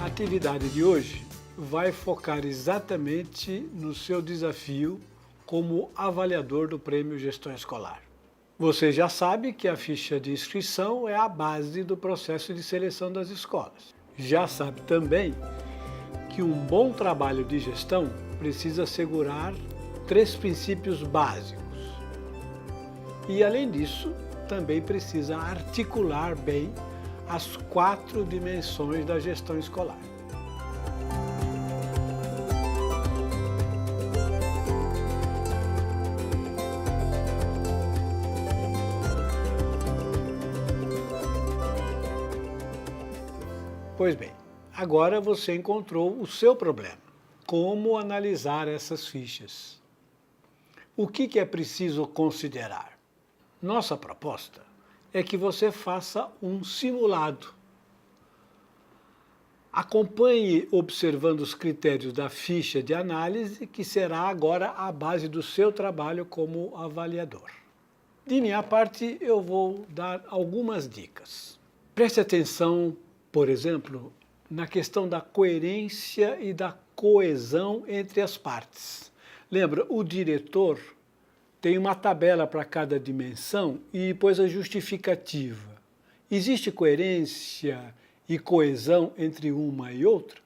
A atividade de hoje vai focar exatamente no seu desafio como avaliador do Prêmio Gestão Escolar. Você já sabe que a ficha de inscrição é a base do processo de seleção das escolas. Já sabe também que um bom trabalho de gestão precisa assegurar 3 princípios básicos. E, além disso, também precisa articular bem as 4 dimensões da gestão escolar. Pois bem, agora você encontrou o seu problema. Como analisar essas fichas? O que é preciso considerar? Nossa proposta é que você faça um simulado. Acompanhe observando os critérios da ficha de análise, que será agora a base do seu trabalho como avaliador. De minha parte, eu vou dar algumas dicas. Preste atenção, por exemplo, na questão da coerência e da coesão entre as partes. Lembra, o diretor tem uma tabela para cada dimensão e depois a justificativa. Existe coerência e coesão entre uma e outra?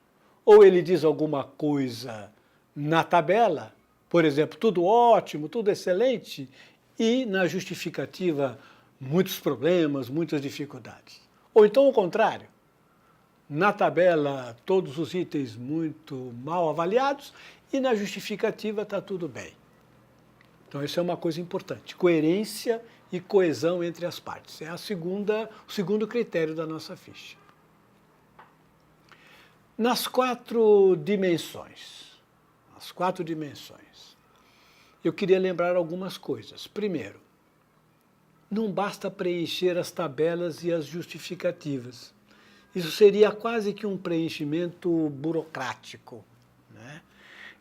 Ou ele diz alguma coisa na tabela, por exemplo, tudo ótimo, tudo excelente, e na justificativa muitos problemas, muitas dificuldades. Ou então o contrário, na tabela todos os itens muito mal avaliados e na justificativa está tudo bem. Então, isso é uma coisa importante, coerência e coesão entre as partes. É o segundo critério da nossa ficha. Nas 4 dimensões, eu queria lembrar algumas coisas. Primeiro, não basta preencher as tabelas e as justificativas. Isso seria quase que um preenchimento burocrático, né?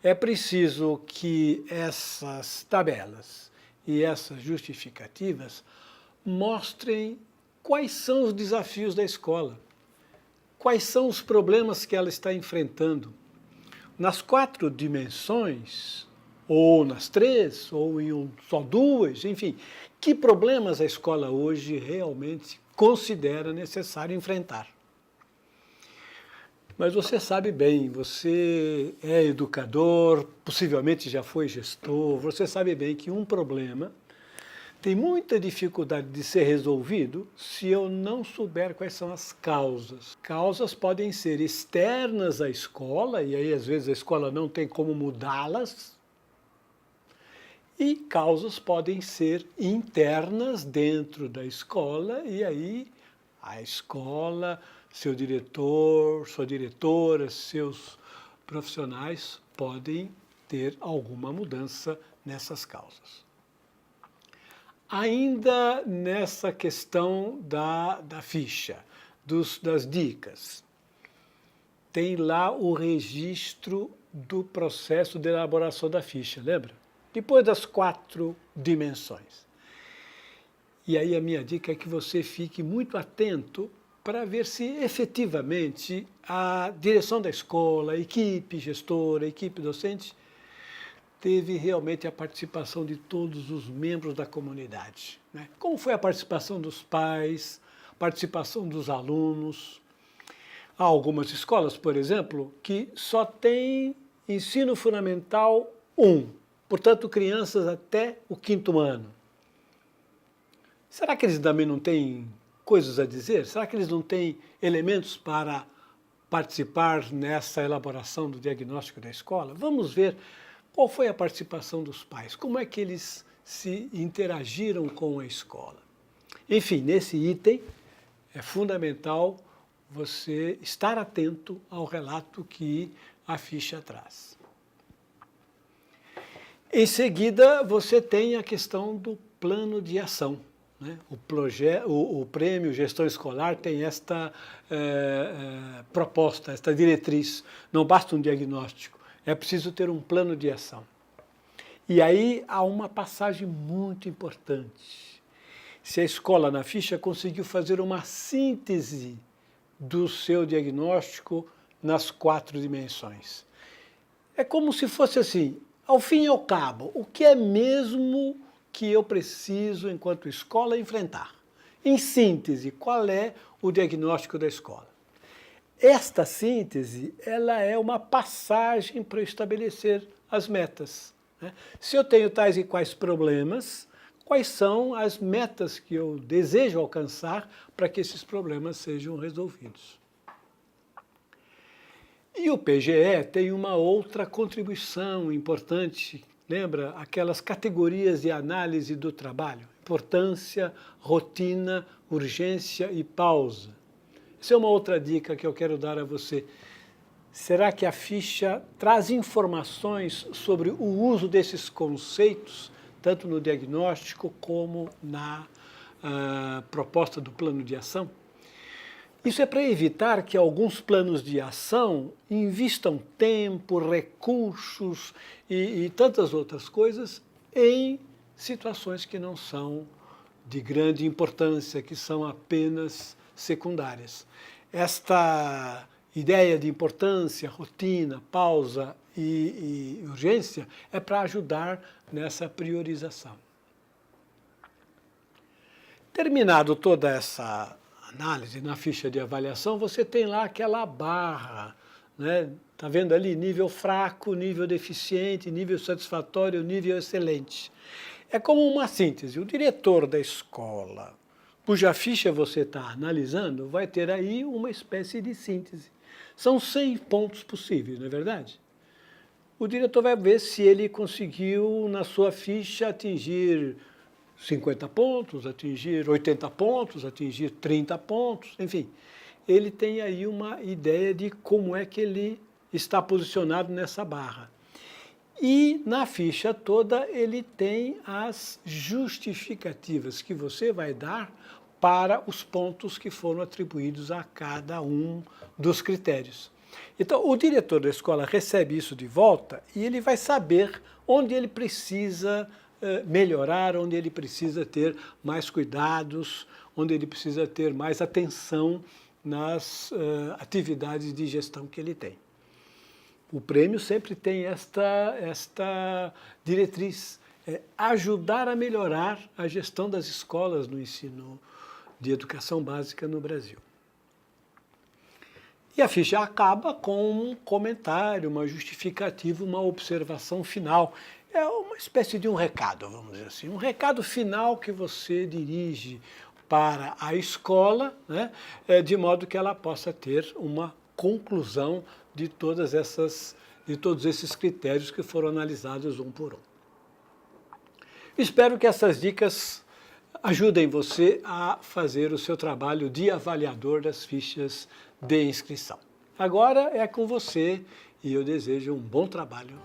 É preciso que essas tabelas e essas justificativas mostrem quais são os desafios da escola, quais são os problemas que ela está enfrentando. Nas 4 dimensões, ou nas 3, ou em só 2, enfim, que problemas a escola hoje realmente considera necessário enfrentar. Mas você sabe bem, você é educador, possivelmente já foi gestor, você sabe bem que um problema tem muita dificuldade de ser resolvido se eu não souber quais são as causas. Causas podem ser externas à escola, e aí às vezes a escola não tem como mudá-las, e causas podem ser internas dentro da escola, e aí a escola, seu diretor, sua diretora, seus profissionais podem ter alguma mudança nessas causas. Ainda nessa questão da ficha, das dicas, tem lá o registro do processo de elaboração da ficha, lembra? Depois das 4 dimensões. E aí a minha dica é que você fique muito atento para ver se efetivamente a direção da escola, a equipe gestora, a equipe docente, teve realmente a participação de todos os membros da comunidade, né? Como foi a participação dos pais, participação dos alunos. Há algumas escolas, por exemplo, que só têm ensino fundamental 1, portanto, crianças até o 5º ano. Será que eles também não têm coisas a dizer? Será que eles não têm elementos para participar nessa elaboração do diagnóstico da escola? Vamos ver qual foi a participação dos pais, como é que eles se interagiram com a escola. Enfim, nesse item é fundamental você estar atento ao relato que a ficha traz. Em seguida, você tem a questão do plano de ação. O Prêmio Gestão Escolar tem esta proposta, esta diretriz. Não basta um diagnóstico, é preciso ter um plano de ação. E aí há uma passagem muito importante. Se a escola na ficha conseguiu fazer uma síntese do seu diagnóstico nas 4 dimensões. É como se fosse assim, ao fim e ao cabo, o que é mesmo que eu preciso, enquanto escola, enfrentar? Em síntese, qual é o diagnóstico da escola? Esta síntese, ela é uma passagem para estabelecer as metas, né? Se eu tenho tais e quais problemas, quais são as metas que eu desejo alcançar para que esses problemas sejam resolvidos? E o PGE tem uma outra contribuição importante, lembra? Aquelas categorias de análise do trabalho: importância, rotina, urgência e pausa. Essa é uma outra dica que eu quero dar a você. Será que a ficha traz informações sobre o uso desses conceitos, tanto no diagnóstico como na proposta do plano de ação? Isso é para evitar que alguns planos de ação invistam tempo, recursos e tantas outras coisas em situações que não são de grande importância, que são apenas secundárias. Esta ideia de importância, rotina, pausa e urgência é para ajudar nessa priorização. Terminado toda essa análise na ficha de avaliação, você tem lá aquela barra, né? Tá vendo ali? Nível fraco, nível deficiente, nível satisfatório, nível excelente. É como uma síntese. O diretor da escola, cuja ficha você está analisando, vai ter aí uma espécie de síntese. São 100 pontos possíveis, não é verdade? O diretor vai ver se ele conseguiu, na sua ficha, atingir 50 pontos, atingir 80 pontos, atingir 30 pontos, enfim. Ele tem aí uma ideia de como é que ele está posicionado nessa barra. E na ficha toda ele tem as justificativas que você vai dar para os pontos que foram atribuídos a cada um dos critérios. Então, o diretor da escola recebe isso de volta e ele vai saber onde ele precisa melhorar, onde ele precisa ter mais cuidados, onde ele precisa ter mais atenção nas atividades de gestão que ele tem. O prêmio sempre tem esta diretriz, ajudar a melhorar a gestão das escolas no ensino de educação básica no Brasil. E a ficha acaba com um comentário, uma justificativa, uma observação final. É uma espécie de um recado, vamos dizer assim, um recado final que você dirige para a escola, né, de modo que ela possa ter uma conclusão de todos esses critérios que foram analisados um por um. Espero que essas dicas ajudem você a fazer o seu trabalho de avaliador das fichas de inscrição. Agora é com você e eu desejo um bom trabalho.